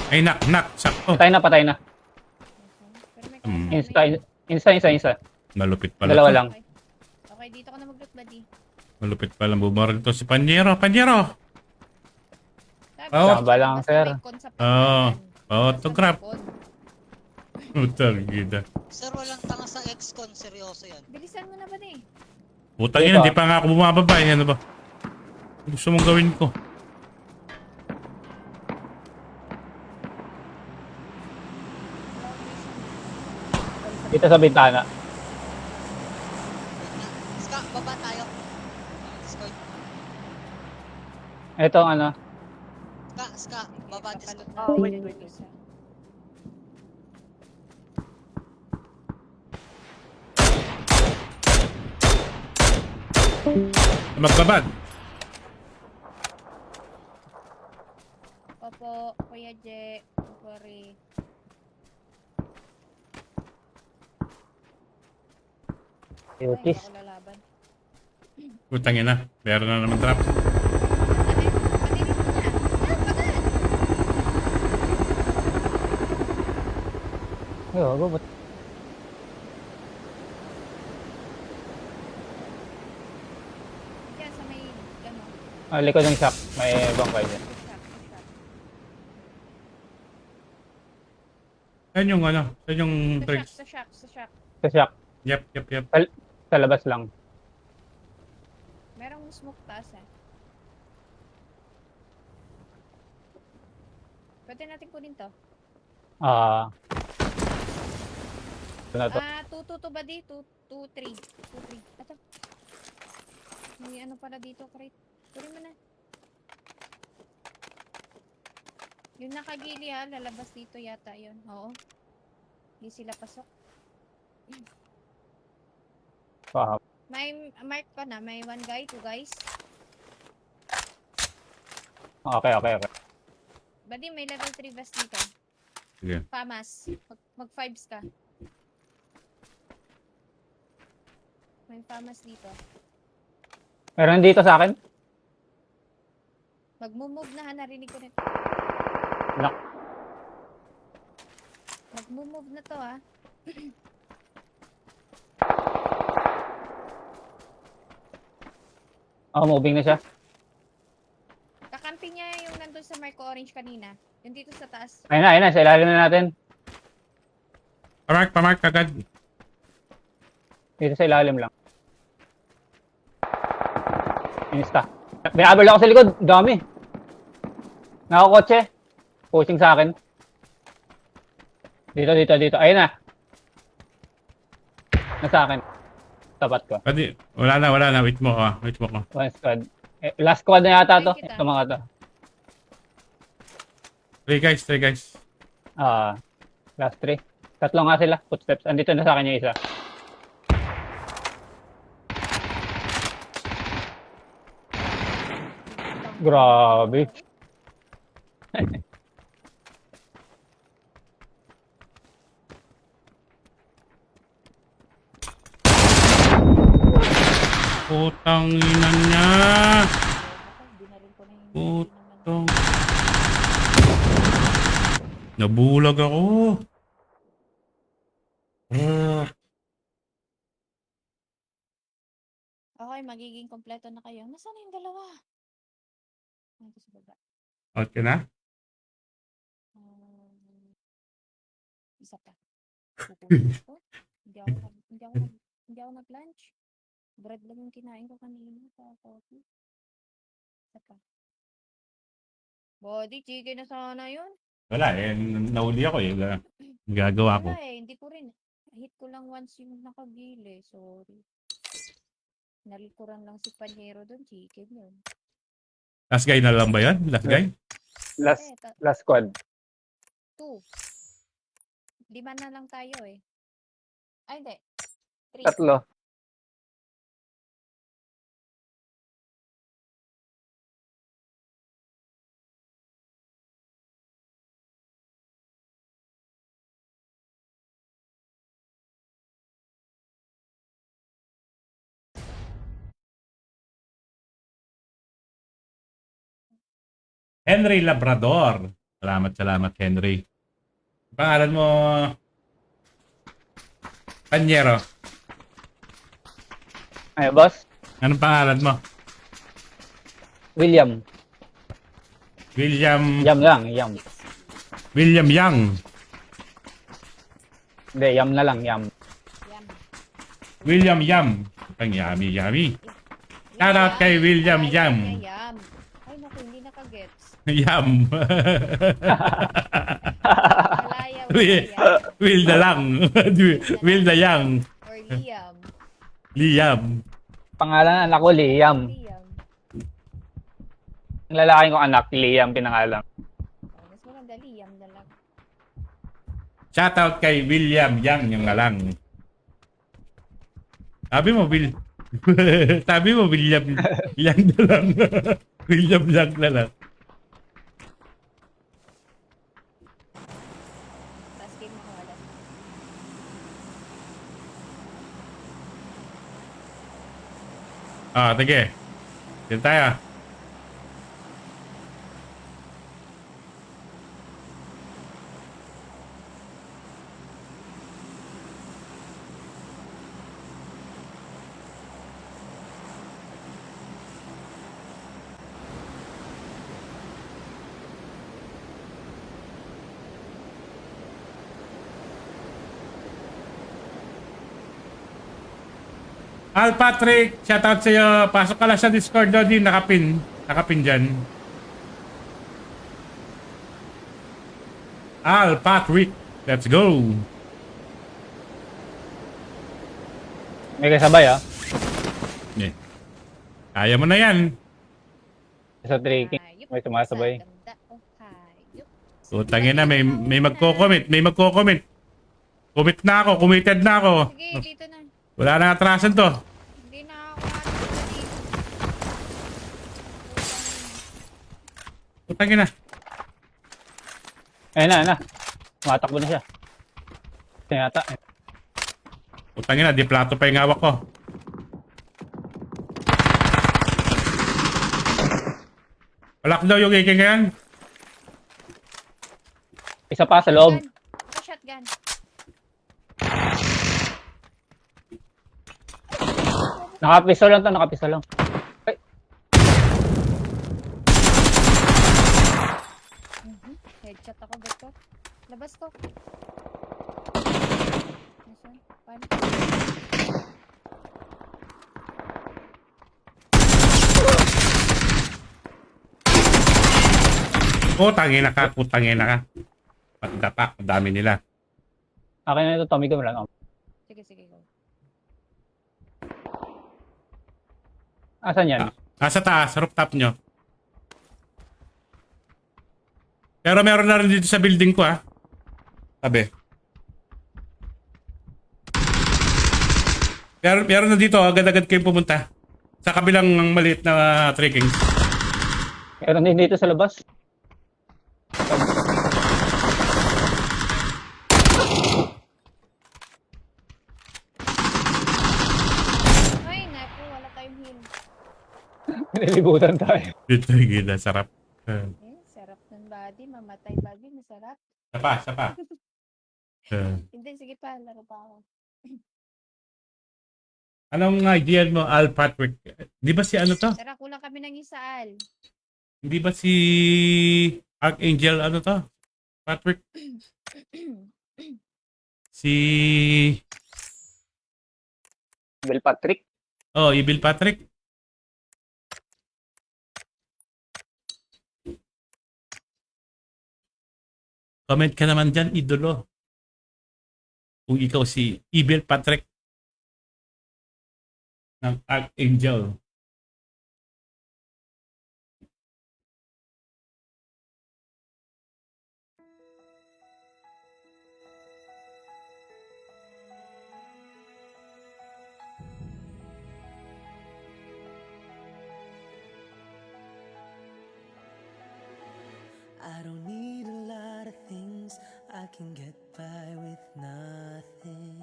Ay, knock. Sakto. Patay na. Pero may Hmm. Insta. Malupit pala Dalawa to. lang. Okay. Okay, dito ko na mag-loot, buddy. Malupit pala bumaril to si Panyero. Sabi Oh. ko, Tama lang, basta sir. may con sa Oo. pangalan. Autograph. Basta may con. Putang gida. Sir, walang tanga sa ex-con. Seryoso yan. Bilisan mo na, buddy. Putang ina, hindi pa nga ako bumababa. Ano ba? Gusto mong gawin ko? Dito sa bintana. Ska, baba tayo. Discord. Ito ano. Ska, baba Discord. Oh, wait. Magbabad. Opo, Kuya Je. Sorry. Ay, hindi Cuties. ako lalaban. Putang ina. Meron na naman trap. Ay, wag ba? Diyan sa may, ano, Likod ng shop. May bangkay dyan. shop. Saan yung ano? Saan yung tricks? Sa shop. Sa shop. Yep. Sa labas lang. Merong smoke taas eh. Pwede natin kunin to. Ito na to. 2 buddy. 2, 3. Ito. May ano pala dito, crate. Kunin mo na. Yung nakagili ha, lalabas dito yata yun. Oo. Hindi sila pasok. May mark ka na, may 1 guy, 2 guys. Okay. Buddy, may level 3 vest dito. Sige. Famas. Mag 5s ka. May famas dito. Meron dito sa akin. Mag-move na ha, narinig ko na. Knock. Mag-move na to ha. Moving na siya. Kakampi niya yung nandun sa Marco Orange kanina. Yung dito sa taas. Ayun na. Sa ilalim na natin. Pamark agad. Dito sa ilalim lang. Insta. Binabal ako sa likod. Dami. Nakakotse. Pushing sa akin. Dito. Ayun na. Nasa akin. Tapat ko. Pwede. Wala na. Wait mo ko. One squad. Last squad na yata to. Thank you, Ito mga to. 3 guys. Last 3. Tatlo nga sila. Footsteps. Andito na sa akin yung isa. Grabe. Putang ina niya. Dinarin ko na yung Putang. Nabulag ako. Okay, magiging kompleto na kayo. Nasaan na yung dalawa? Nandito sa baba. Out ka na? Isa pa. Pupunin ko. Hindi ako nag-lunch. Bread lang yung kinain ko kanina sa coffee. Isa pa. Body, chicken na sana yun. Wala nauli ako Gagawa ko. Wala hindi ko rin. Hit ko lang once yung nakagili. Sorry. Nalikuran lang si Panyero doon, chicken yun. Last guy na lang ba yan? Last guy? Last squad. 2. 5 na lang tayo eh. Ay, hindi. 3. Tatlo. Henry Labrador. Salamat, salamat, Henry. Pangalan mo, Panyero. Ay, boss. Anong pangalan mo? William. William, Yam lang, yam. William Yang. Hindi, yam na lang, yam. Yum. William Yam. Ang yummy, yummy. Shout out kay William Ay, Yam. Yum. Ay, naku, hindi nakagets. Yam. Malaya, William. Will na lang. Will na yang. Or Liam. Liam. Pangalan ng anak ko, Liam. Liam. Ang lalaki kong anak, Liam, pinangalan. Oh, mas maganda, Liam na lang. Shout out kay William Yang yung nga lang. Sabi mo, sabi mo, William Yang na lang. William Yang na lang. Last game mo, wala. Sige. Yan tayo. Al Patrick, shoutout sa iyo. Pasok ka lang sa Discord doon, din nakapin. Nakapin dyan. Al Patrick, let's go. May kasabay, ah. Yeah. Kaya mo na yan. Sa trekking. Hayop May sumasabay. sa ganda o hayop. Utangin na, may magko-comment. May magko-comment. Commit na ako, committed na ako. Sige, dito na. Wala na atrasan to. Hindi na ako dito. Utangin na. Ayun na. Tumatakbo na siya. Tinata. Utangin na, di plato pa yung hawak ko. Walak daw yung iking ngayon. Isa pa sa loob. Shotgun. Nakapiso lang to, nakapiso lang. Ay, Headshot ako, Beto. Labas ko. Nasaan? Paano? Utangin na ka, utangin na ka. Pagdapak, dami nila. akin na ito, Tommy, gawin lang. Sige, sige, go. Asan yan? Sa taas, rooftop nyo. Pero meron na rin dito sa building ko, ah. Sabi. Meron na dito, agad-agad kayo pumunta. Sa kabilang maliit na trekking. Meron din dito sa labas. Ay, naku, wala tayong heal. Nilibutan tayo. Dito, gila, sarap. Sarap ng body. Mamatay body, masarap. Sapa. Hindi, sige pa, laro pa ako. Anong idea mo, Al Patrick? Di ba si ano to? Tara, kulang kami ng isaal. Hindi ba si Archangel, ano to? Patrick? Si... Bill Patrick. Oh, Evil Patrick. Comment ka naman dyan, idolo. Kung ikaw si Evil Patrick ng Archangel. I don't need a lot of things, I can get by with nothing.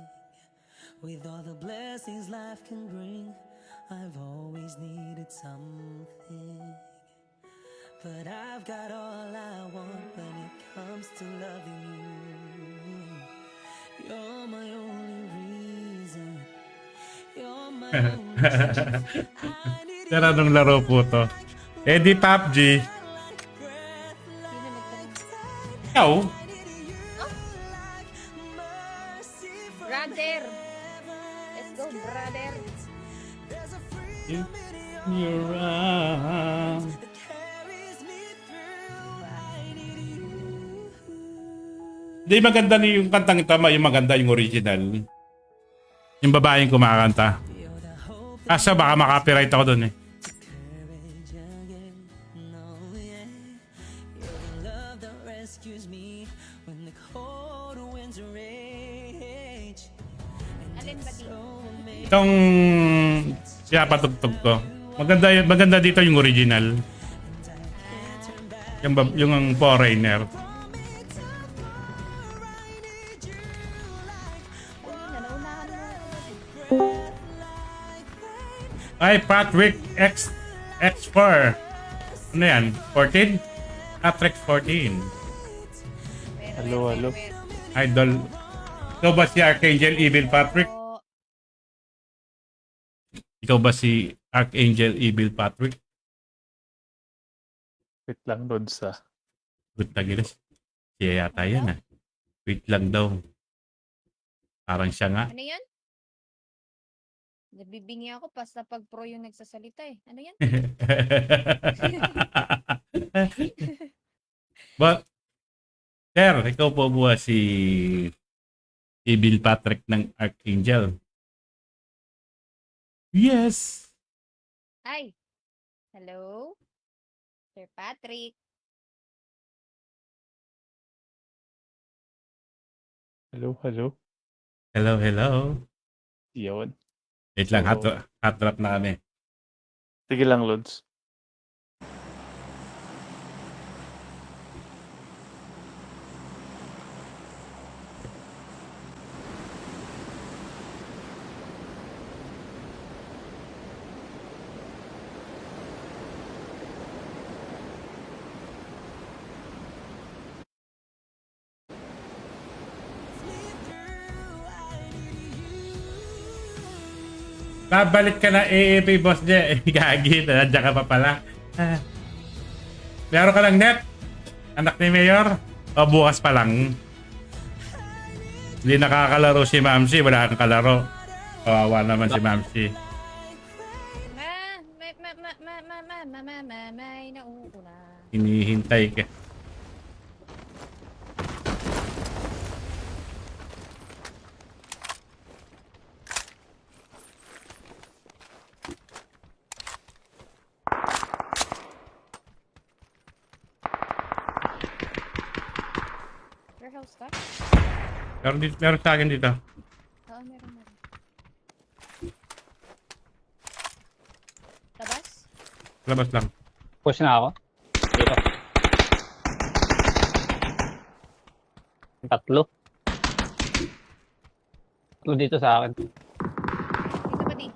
With all the blessings life can bring, I've always needed something. But I've got all I want when it comes to loving you. You're my only reason. You're my only truth. I need Pero anong laro po to? Eh di PUBG. Sino nagtanong? Ikaw? Brother! Let's go, brother! You're around. Di maganda ni yung kantang tama, yung maganda yung original. Yung babaeng kumakanta. Kaso baka makapiright ako dun eh. courage again. No, yeah. You're the love that rescues me when the cold winds rage. Alin ba di? Itong pinapatugtog ko. Maganda dito yung original. Yung foreigner. Kanina, naunahan mo. Ay, Patrick X4. Ano yan? 14? Patrick 14. Hello. Idol. Ikaw ba si Archangel Evil Patrick? Oo. Ikaw ba si Archangel Evil Patrick? Wait lang, Lods ah. Good na gilis. Siya yata yan ah. Wait lang daw. Parang siya nga. Ano yan? Nabibingi ako basta pag pro yung nagsasalita eh. Ano yan? But, sir, ikaw po ba si Evil Patrick ng Archangel? Yes. Hi! Hello? Sir Patrick? Hello. Hello. Yun. Wait lang, Hello. hot drop na kami. Sige lang, Lods. Babalik ka na AAP boss niya. Gagi, nandiyan ka pa pala. Meron ka lang net? Anak ni Mayor? O bukas pa lang? Hindi nakakalaro si Mamsi, wala kang kalaro. Kawawa naman si Mamsi. May nauuna. Hinihintay ka. Warehouse ka? Meron sa akin dito. Oo, meron. Labas? Labas lang. Push na ako. Dito. Tatlo dito sa akin. Dito ba di?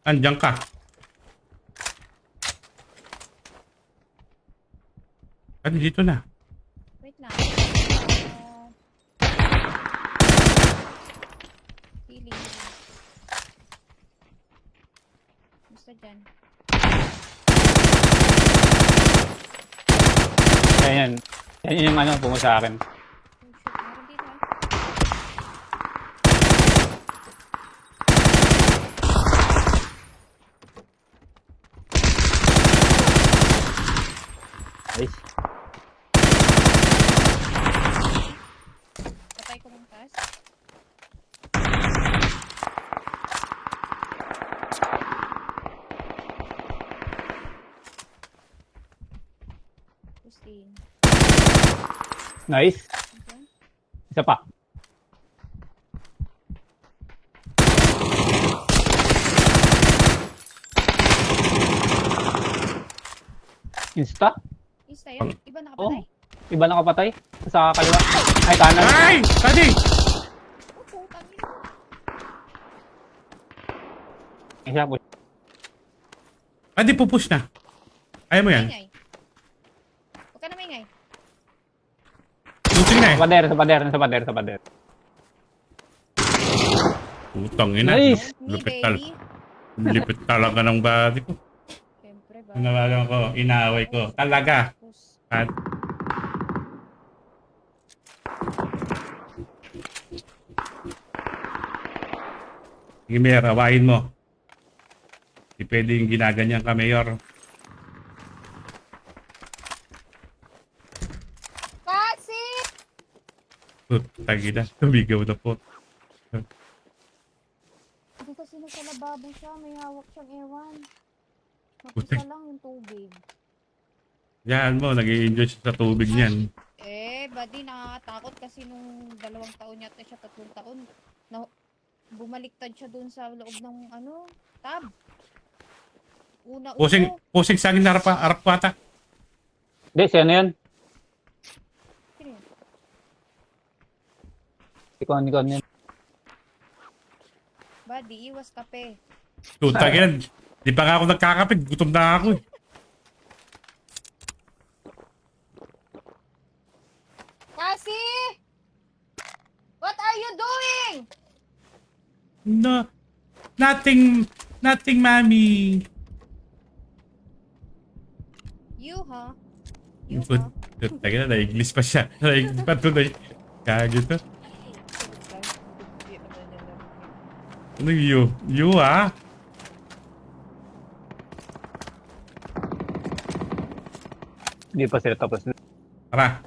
Andiyan ka. Ano dito na? Wait lang. Healing. Basta dyan. Yan yung ano, pumo sa akin. Oh shoot, meron dito ah. Nice. Patay ko ng taas. Christine. Nice. Okay. Isa pa. Insta? Insta yun? Iba nakapatay? Iba nakapatay. Sa kaliwa. Ay, kanan. Ay! Buddy! Oh, putang ina. Isa po. Buddy, pupush na. Ayaw mo yan? Maingay. Huwag ka na maingay. Losing na eh. Sa pader. Putang ina. Nice. Me, Lupit baby. Lipit talaga ng body ko. Siyempre ba? Nawagan ko, inaway ko. Talaga. Tapos, At sige, Mayor, awayin mo. Hindi pwedeng ginaganyan ka, Mayor. Kasi! Tagi na. Tumigaw na po. Hindi kasi nasa lababo siya. May hawak siyang ewan. Putik. Mag-isa lang yung tubig. Yan mo, nag-i-enjoy siya sa tubig niyan. Buddy, nakakatakot kasi nung 2 taon yata siya, 3 taon, na bumaliktad siya dun sa loob ng tab. Pusing sa akin na harap ko ata. Hindi, siya na yun. Sino yun? Ikon yun. Buddy, iwas kape. Tutang yan. Di pa nga ako nagkakapit. Gutom na ako eh. Kasi! What are you doing? No. Nothing, mommy. You, huh? You, Put, huh? Tutang na, na-English pa siya. Na-English pa tunay. Kagito. Ano you? You ah? Hindi pa sila tapos. Tara.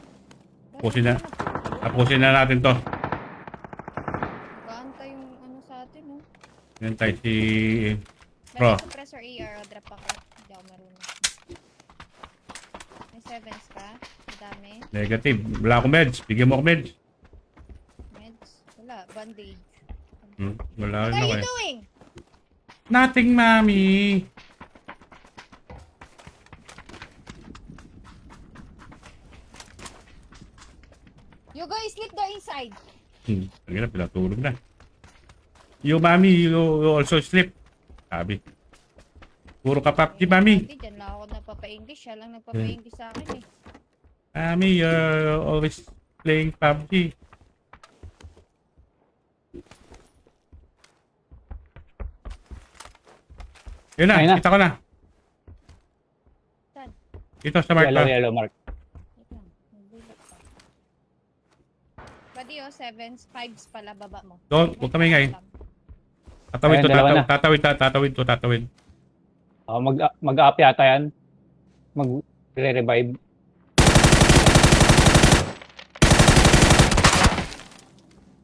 Tapusin na natin to. Kaanta yung sa atin, no? Yan tayo si... Bro. Bro. Pressor AR, drop ako. Hindi ako marunong. May 7s ka? Madami. Negative. Wala akong meds. Bigyan mo ako meds. Meds? Wala. Bandage. Wala What rin are ako you eh. doing? Nothing, mommy. You go sleep there inside. Lagi na, pinatulog na. You, mommy, you also sleep. Sabi. Puro ka PUBG, mommy. Hindi, dyan lang ako nagpapa-English. Siya lang nagpapa-English sa akin eh. Mommy, you're always playing PUBG. Yun na, Ayun na. kita ko na. Saan? Dito sa mark. Yellow mark. Wait lang. Nagulat pa. Buddy, 7s, 5s pala baba mo. Don't, huwag kami ingay. Tatawid Ayun, to, dalawa na. tatawid. Mag-up yata yan. Mag-re-revive.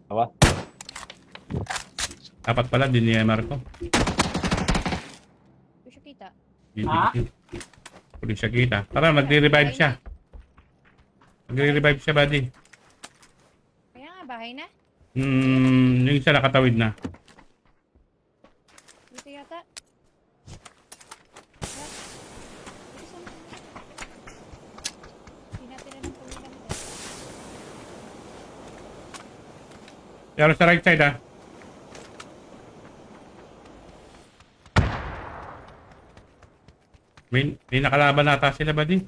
Awa. Dapat pala, din niya Marco. Hindi siya kita. Hindi siya kita. Tara, magre-revive siya. Magre-revive siya, buddy. Kaya nga, bahay na. Yung isa nakatawid na. Dito yata. Dito sa hindi natin na ng pulutan ito. Pero sa right side, ah. May nakalaban nata sila, buddy.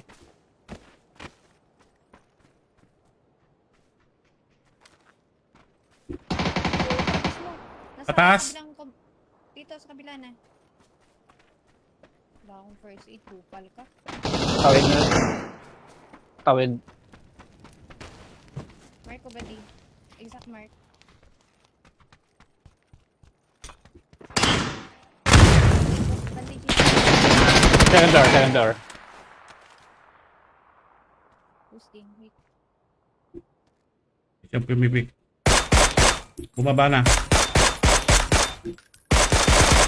Nasa Pataas. Dito sa kabila na. Wala akong first aid. Kupal ka. Tawid na. Tawid. Mark ko ba di? Exact mark. Bandage yun. Second door. Boosting. Wait. Siyang pumipik. Bumaba na.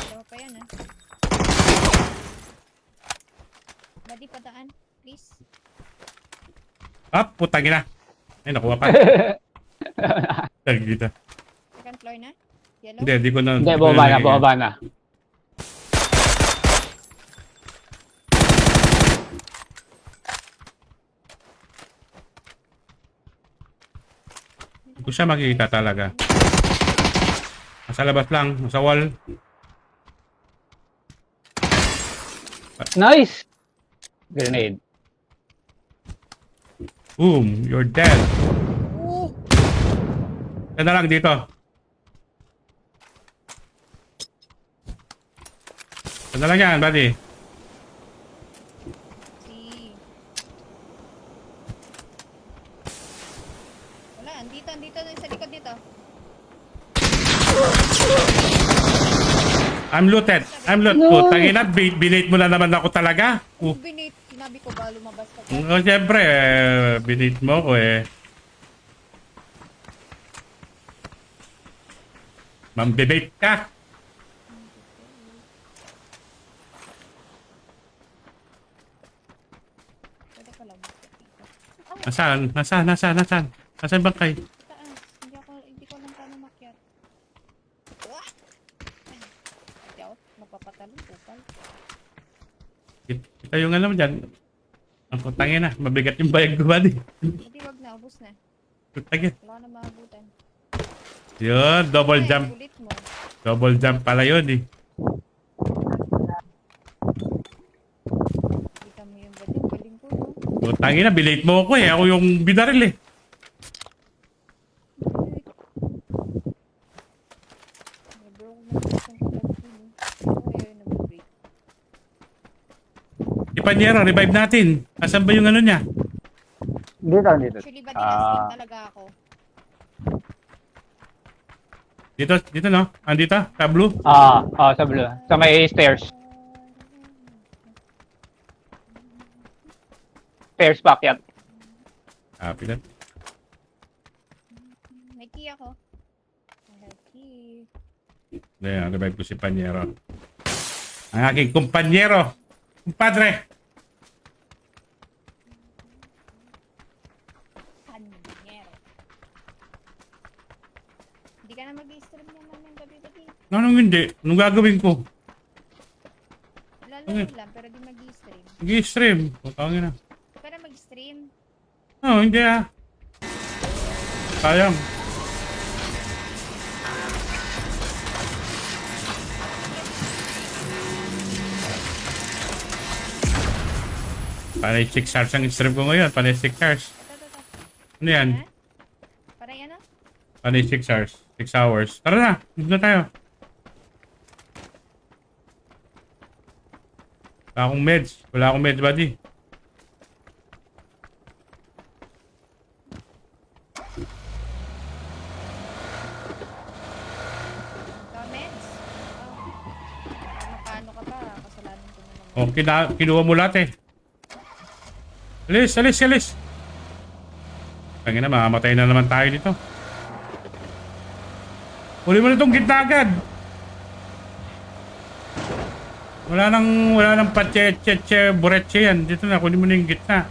Dalawa pa yan, Buddy, padaan. Please. Ah, putang ina. Ay, nakuha pa. Tagita. Second floor na. Yellow. Hindi ko na. Hindi, di ko na- bumaba na. ko siya makikita talaga. Nasa labas lang, nasa wall. Nice! Grenade. Boom, you're dead. Oo! Yan na lang dito. Yan na lang yan, buddy. Si... Wala, andito sa likod dito. I'm looted. Putangin na, binate mo na naman ako talaga. Binate, sinabi ko ba lumabas ka? Siyempre, binate mo ko eh. Mambibate ka. Pwede ka lang dito. Nasaan? Nasaan bang kay? Taas, hindi ko lang paano makyat. Wah! Hindi ako mapapatalo, kupal. Kita yung alam dyan. Ang putangin na, mabigat yung bayag ko buddy. Hindi, wag na, ubus na. Putangin. Wala ka na maabutan. Yun, double Ay, jump. kulit mo. Double jump pala yun eh. Kita mo yung galing ko, no? Putangin na, binate mo ako eh. Ako yung binaril eh. Nag-bro ko na isang kalag ko, no? Ako ayaw nag-break. Si Panyero, revive natin. Asan ba yung ano niya? Dito. Actually, ba dinaskin talaga ako? Dito no? Andito? Sa blue? Sa blue. Sa may stairs. Stairs packet. Pilat. May key ako. May key. Ayan, revive ko si Panyero. Ang aking kumpanyero. Kumpadre. Panyero. Hindi ka na mag-stream niya namin gabi-gabi. Anong hindi? Anong gagawin ko? Lalaro lang, pero di mag-stream. Mag-i-stream. Putangin na. Hindi ka na mag-stream. Oh, hindi ah. Sayang. Panay 6 hours ang stream ko ngayon. Panay 6 hours. Ito. Ano yan? Ha? Parang ano? Panay 6 hours. 6 hours. Tara na. Dito na tayo. Wala akong meds, buddy. Comments? Paano ka pa? Kasalanan ko naman. O, kinuha mo lahat eh. Alis. Tangin na, mamamatay na naman tayo dito. Huli mo na itong gitna agad. Wala nang patche, buretche yan. Dito na, kunin mo na yung gitna.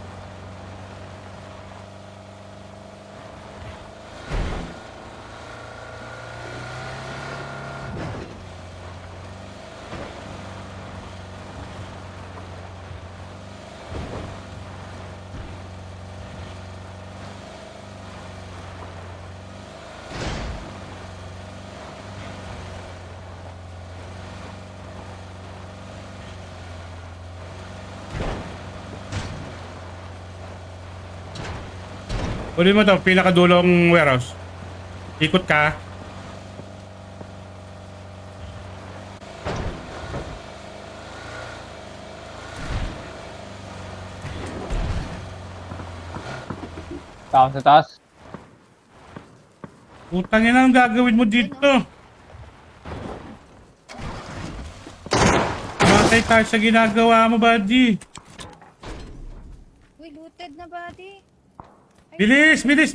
Kunin mo to, pinakadulong warehouse. Ikot ka. Taas sa taas. Putang ina, ang gagawin mo dito? Matay tayo sa ginagawa mo, buddy. Uy, looted na body. Bilis! Matay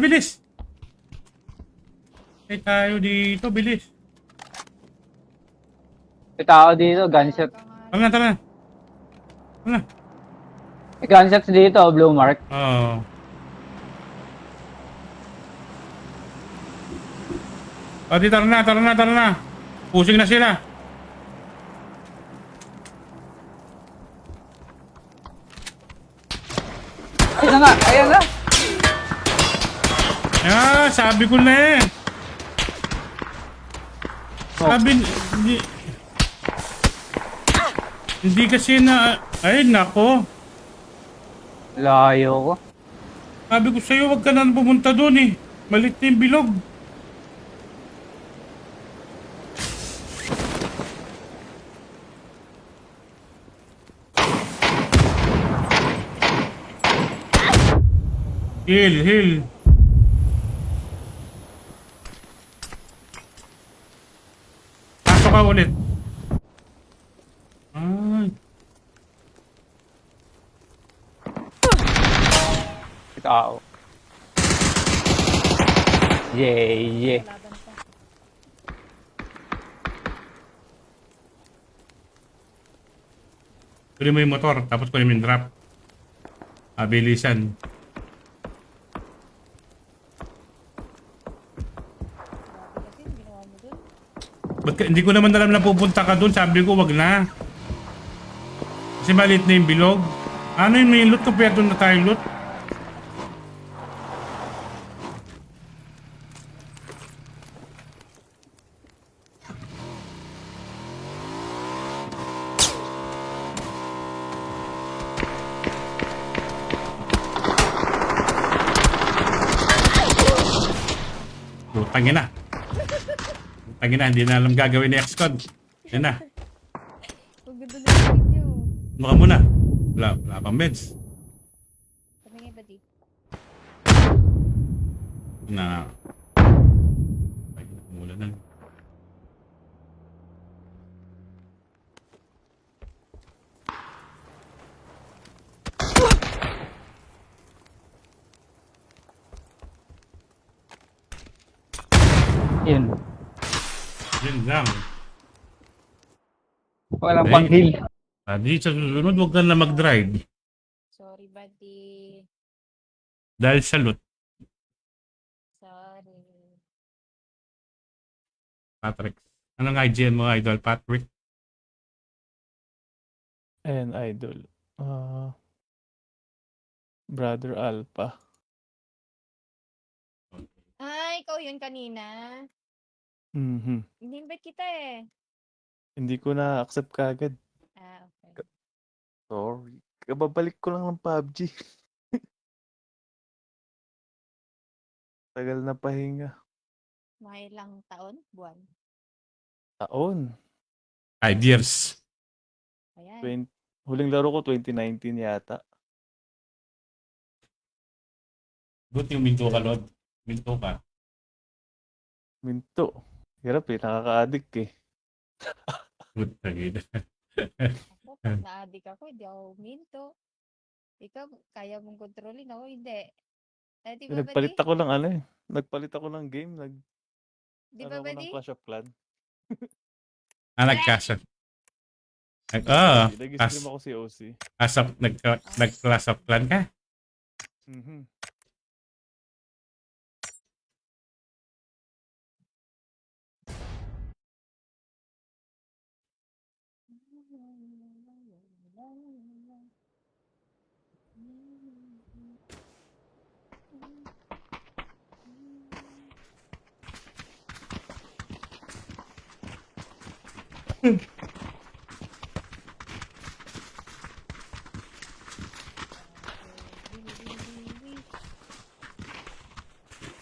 tayo dito, bilis. May tao dito, gunshot. Tara na. May gunshots dito, blue mark. Oo. Buddy, tara na. Pusing na sila. Ayan na! Yan! Sabi ko na eh. Sabi, hindi kasi na, ay nako. Layo ko. Sabi ko sa'yo, wag ka na pumunta doon eh. Malit na yung bilog. Heal. Pasok ka ulit. Ay. Tao. Yeah. Kalaban pa. Kunin mo yung motor, tapos kunin mo yung drop. Abilisan. Grabe kasi yung ginawa mo dun. Hindi ko naman alam na pupunta ka doon. Sabi ko, wag na. Kasi maliit na yung bilog. Ano yung may loot? Kapaya doon na tayo loot. Putangin na. Putangin na, hindi na alam gagawin ni Xcode. Yan na. Huwag na doon yung video. Ano ka muna? Wala pang meds. Tumingin ba di? Na. Ay, mula na. Yun. Yun lang. Walang Hey. pang-heal. Di sa susunod, huwag ka na mag-drive. Sorry, buddy. Dahil sa loot, Sorry. Patrick. Anong IGN mo, Idol Patrick? Ayan, idol. Brother Alpha. Ay, ikaw yun kanina. Mhm. Ini-invite kita eh. Hindi ko na-accept kagad. Ah, okay. Sorry. Kababalik ko lang ng PUBG. Tagal na pahinga. Mga ilang taon? Buwan? Taon. 5 years. Ayan. Huling laro ko 2019 yata. Good yung minto ka, Lord. Minto ka. Minto. Hirap eh. Nakaka-addict eh. Good. Tagid. Ako, pag na-addict ako, hindi ako minto. Ikaw, kaya mong kontrolin ako, hindi. Eh, di ba, Nagpalit buddy? ako ng ano eh. Nagpalit ako ng game. Di ba, Ano ako ng buddy? Clash of Clans. Nagkasa. Nag-stream ako si OC. Nag-class of clan ka? Mhm.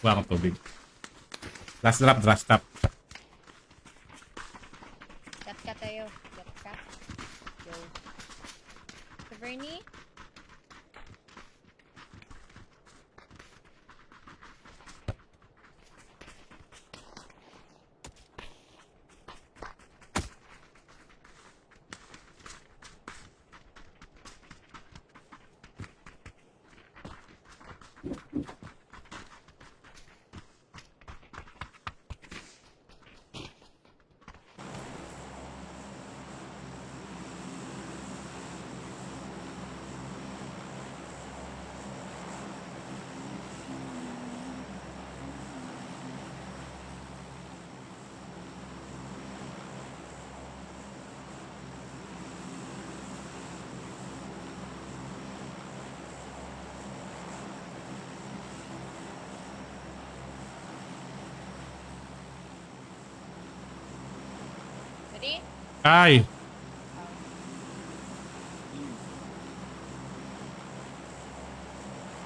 Wala akong tubig. Last drop. Cut ka tayo. Cut ka. Go. So, Bernie? Buddy? Ay,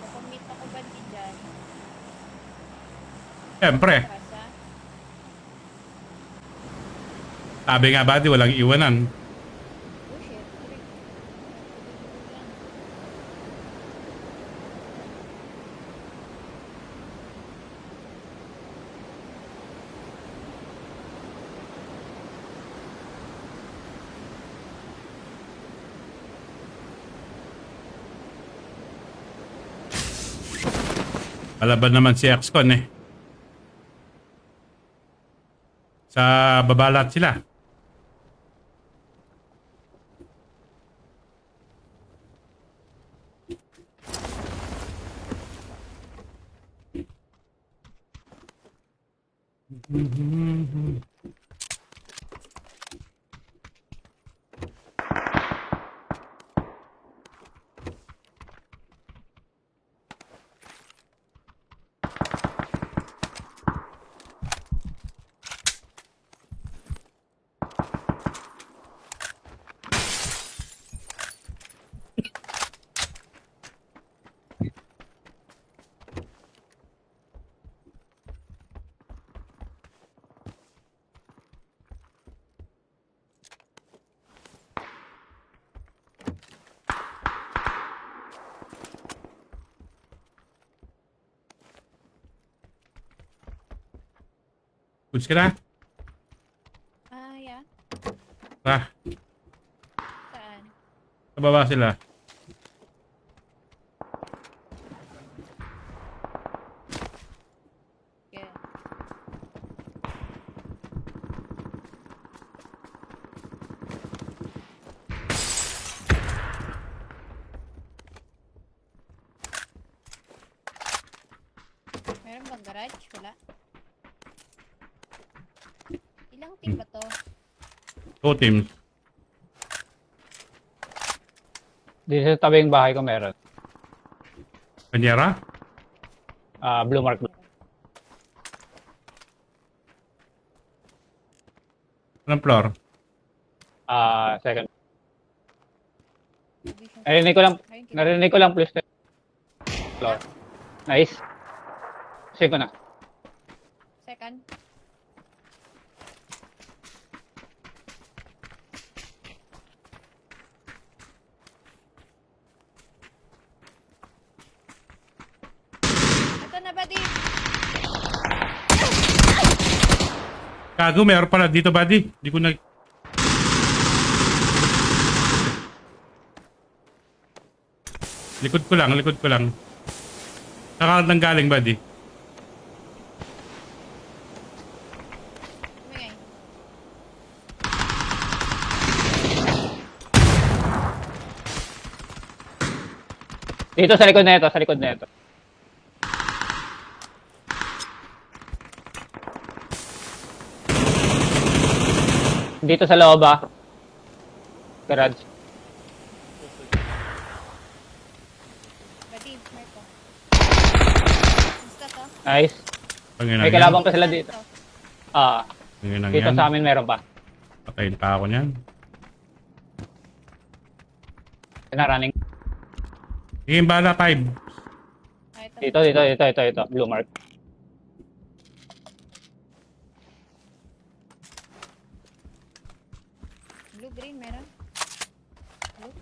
Kapag-meet ako buddy dyan. siyempre. Tras ha? Sabi nga ba, di walang iwanan. Oh shit. Sorry. Yan. Palaban naman si XCon eh. Sa babalat sila. Push ka na? Ah, yeah. Tara, Saan? sa baba sila. Yeah. Meron bang garage? Wala. Ilang team ba to? 2 teams. Dito sa tabing bahay ko meron. Kanyera? Blue mark. Anong floor? Second. Division Ayun, kita. Narinig ko lang plus floor. Nice. Save ko na. Second. Ito na buddy. Gago, meron pala dito, buddy. Di ko na... Likod ko lang. Saka nang galing, buddy. Tumingay. Dito sa likod na ito, sa likod na ito. Dito sa loob garage. Buddy, may ko. Insta to. Nice. Pangina May kalabang pa sila dito. Pangina Dito yan. sa amin meron pa. Patayin pa ako niyan. Running. Sige, bala 5. Ah, ito. Dito. Blue mark. Blue, green, meron? Blue?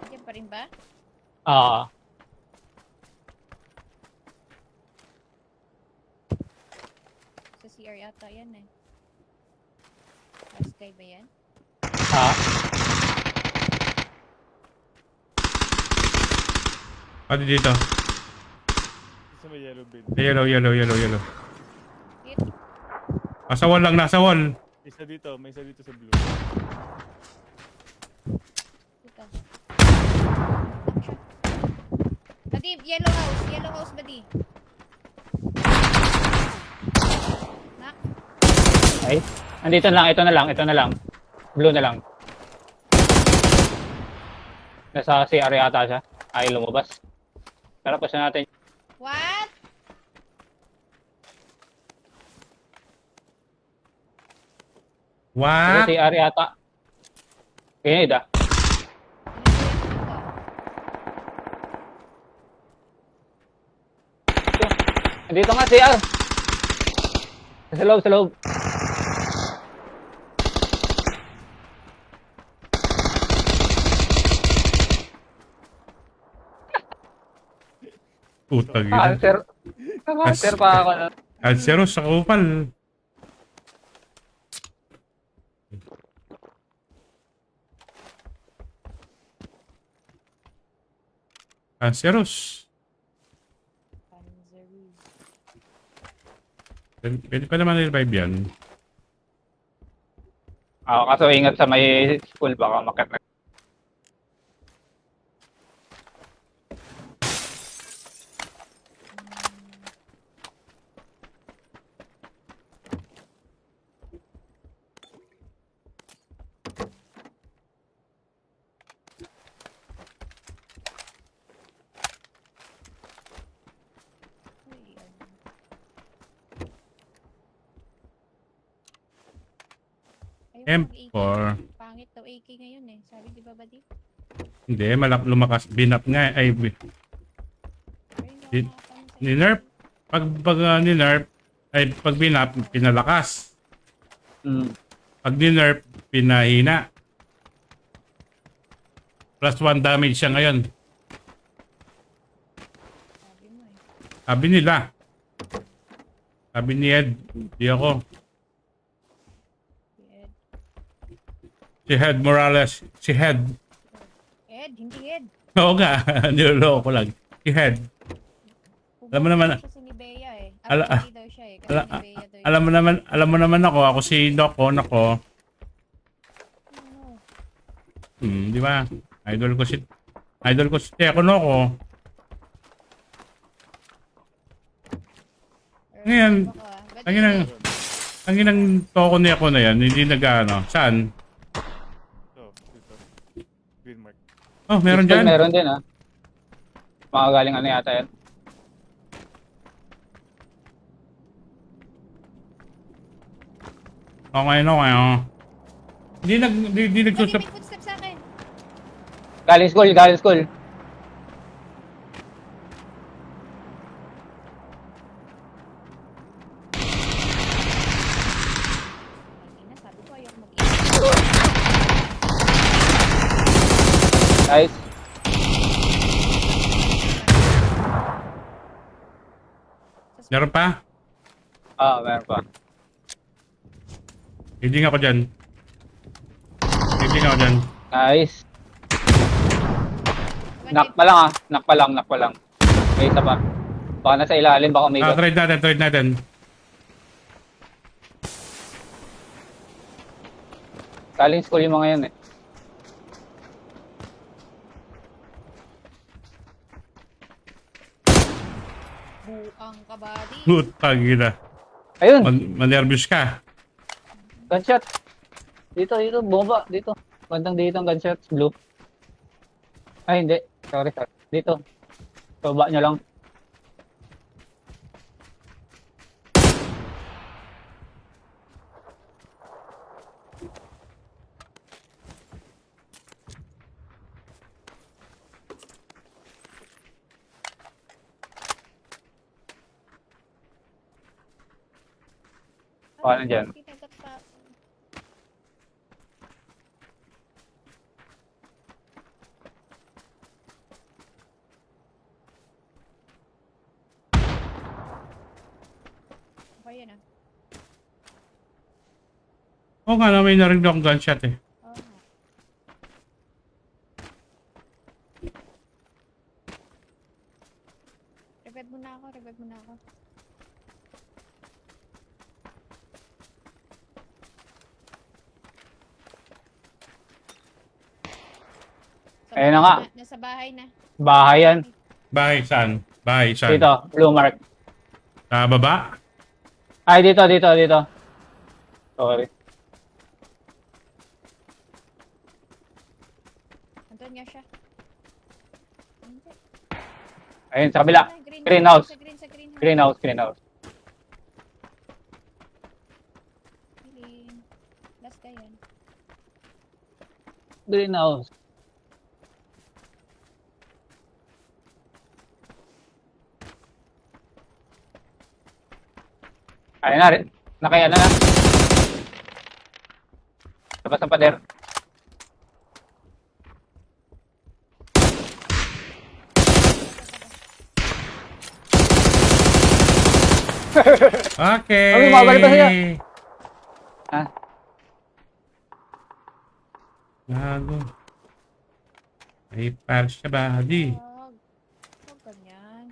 Diyan pa rin ba? Sa CR yata yan eh. Sky ba yan? Pati dito. Sa may yellow bin. Yellow. Hit. Nasa wall lang, nasa wall. May isa dito sa blue. Dito. Buddy, yellow house, buddy. Knock. Nice. Andito na lang, ito na lang. Blue na lang. Nasa CR yata siya. Ay, lumabas. Tara, push na natin. What? Ito What? si Ari ata. Grenade ah. Andito nga si Ar. Sa loob, sa loob. Putang ina. Cancer. Cancer pa ako. Alcero sa kupal. Cancerous. Panzeri. Pwede pa naman i-revive yan. Kaso ingat sa may school baka makita. Uy, ano. Ayoko mag-AK. M4. Pangit daw AK ngayon eh. Sabi di ba Badi? Hindi, lumakas. Binap nga. Ay, Pero hindi Di- ako nakakano sa ni-nerf. Pag ni-nerf, ay pag binap, pinalakas. Pag ni-nerf, pinahina. Plus 1 damage siya ngayon. Sabi mo eh. Sabi nila. Sabi ni Ed, di ako. Si Ed. Si Head Morales. Si Head. Ed, hindi Ed. Oo nga, niloloko ko lang. Si Head. Alam mo naman- Siya si Nibea eh. Ala- Hindi daw siya eh. Kasi ala- Nibea daw Alam mo naman ako si Noko. Ano? Di ba? Idol ko si Teko Noko. Ngayon, ang inang toko niya ako na yan, hindi nag-ano. Saan? Oh, dito. Green mark. Oh, meron School dyan. meron din ah. Mga galing ano yata yan. Okay. Hindi nagsusap. May footstep sa akin. Galing school, galing school. Ina, sabi ko ayoko mag-AK. Nice. Meron pa? Meron pa. Hindi ako dyan. Nice. Knock pa lang ah. Knock pa lang. May isa pa. Baka nasa ilalim, baka umikot. Trade natin. Galing school yung mga yun eh. Buang ka, buddy. Putang ina. Ayun, Manervous ka. gunshot. Dito, bomba. Dito. Bandang dito ang gunshot. Blue. Ay, hindi. Sorry. Dito. Baba nyo lang. Paano dyan? Okay yun ah. Oo nga na, may narinig akong gunshot eh. Oo nga. Revive mo na ako. Ayun na nga. Nasa bahay na. Bahay yan. Bahay saan? Dito. Blue mark. Sa baba? Ay, dito. Sorry. Andun nga siya. Hindi. Ayun, sa kabila. Ay, Greenhouse. Sa green, sa green. Greenhouse, greenhouse. Green. Last ka yan. Greenhouse. Ayun na rin. Nakaya na na. Tapos sa pader. Okay. Kami, mabalik pa siya. Ha? Gago. May par siya ba? Di. Wag. Huwag ganyan.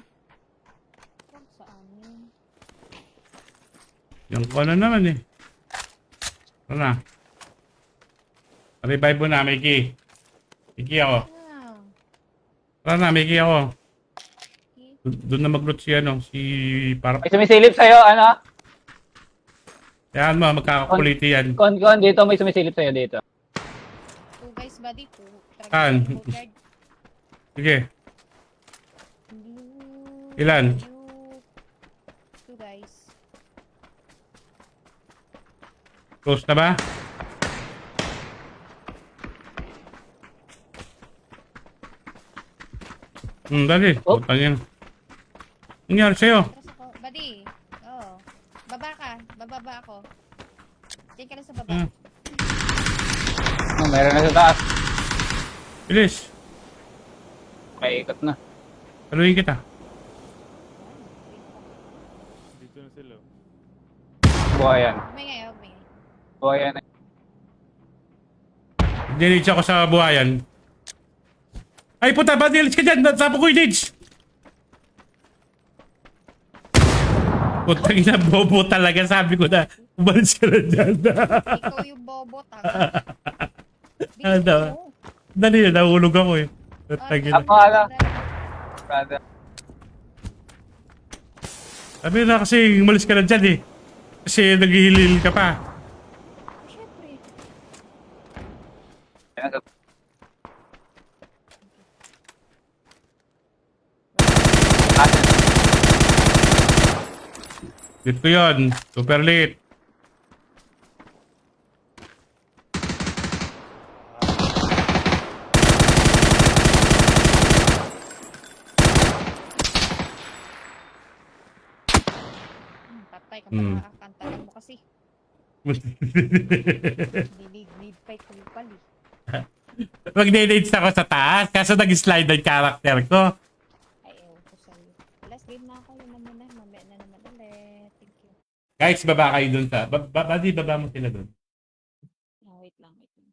Huwag sa amin. Yung ko na naman eh. Ano na? Revive mo na, Mickey. Mickey ako. Ah. Tara na, Mickey ako. Okay. Doon na mag-loot si ano, si para. May sumisilip sa'yo, ano? Yan mo, magkakakuliti yan. Kon, dito may sumisilip sa'yo dito. Two guys, buddy. Two. Saan? Bodyguard. Sige, You- Ilan? you- Two guys. close na ba? Dali. Oh. Putang yan. Nangyari sa'yo? Atras ako. Buddy. Oo. Baba ka. Bababa ako. Diyan ka lang sa baba. Ah, Oh, meron na sa taas. bilis. May ikot na. Taluin kita. Dito na sila. Buhayan. Umingay, umingay. Buhayan. Dinage ako sa buhayan. Ay puta, ba't nilis ka dyan? Sapo ko yung dinage. Putang ina, bobo talaga. Sabi ko na, umalis ka na dyan. Ikaw yung bobo, tanga. Bilis Ano? mo. Dali na, nahulog ako eh. Putang ina. Ako, ano? Brother. Sabi na kasi, umalis ka na dyan eh. Kasi naghihilil ka pa. Siyempre. Yan sa- Asan? Lit ko yun. Super lit. Patay ka pa Hmm. nakakantalan mo kasi. Need fight kupal eh. Mag-dinage ako sa taas. Kaso nag-slide ang character ko. Ay, ewan ko sa'yo. Last game na ako. Yun na muna. Mamaya na naman ulit. Thank you. Guys, baba kayo dun sa... Badi, baba mo sila dun. Oh, wait lang, wait lang.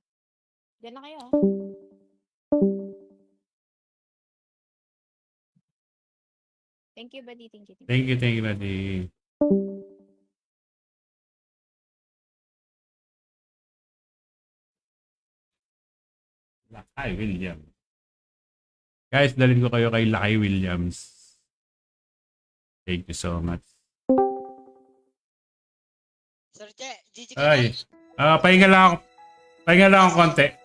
Diyan na kayo ah. Thank you, buddy. Thank you. Thank you, buddy. Lakay Williams. Guys, dalhin ko kayo kay Lakay Williams. Thank you so much. Sir Che, GG ka Ay, pahinga lang ako. Pahinga lang ako konti. na?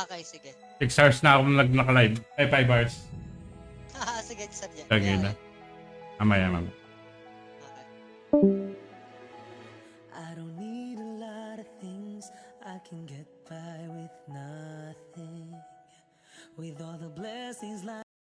Okay, sige. 6 hours na ako nag-live. Ay, 5 hours. Sige, Sir Che. Tagay na. Mamaya. Okay. I don't need a lot of things. I can get by with nothing. With all the blessings like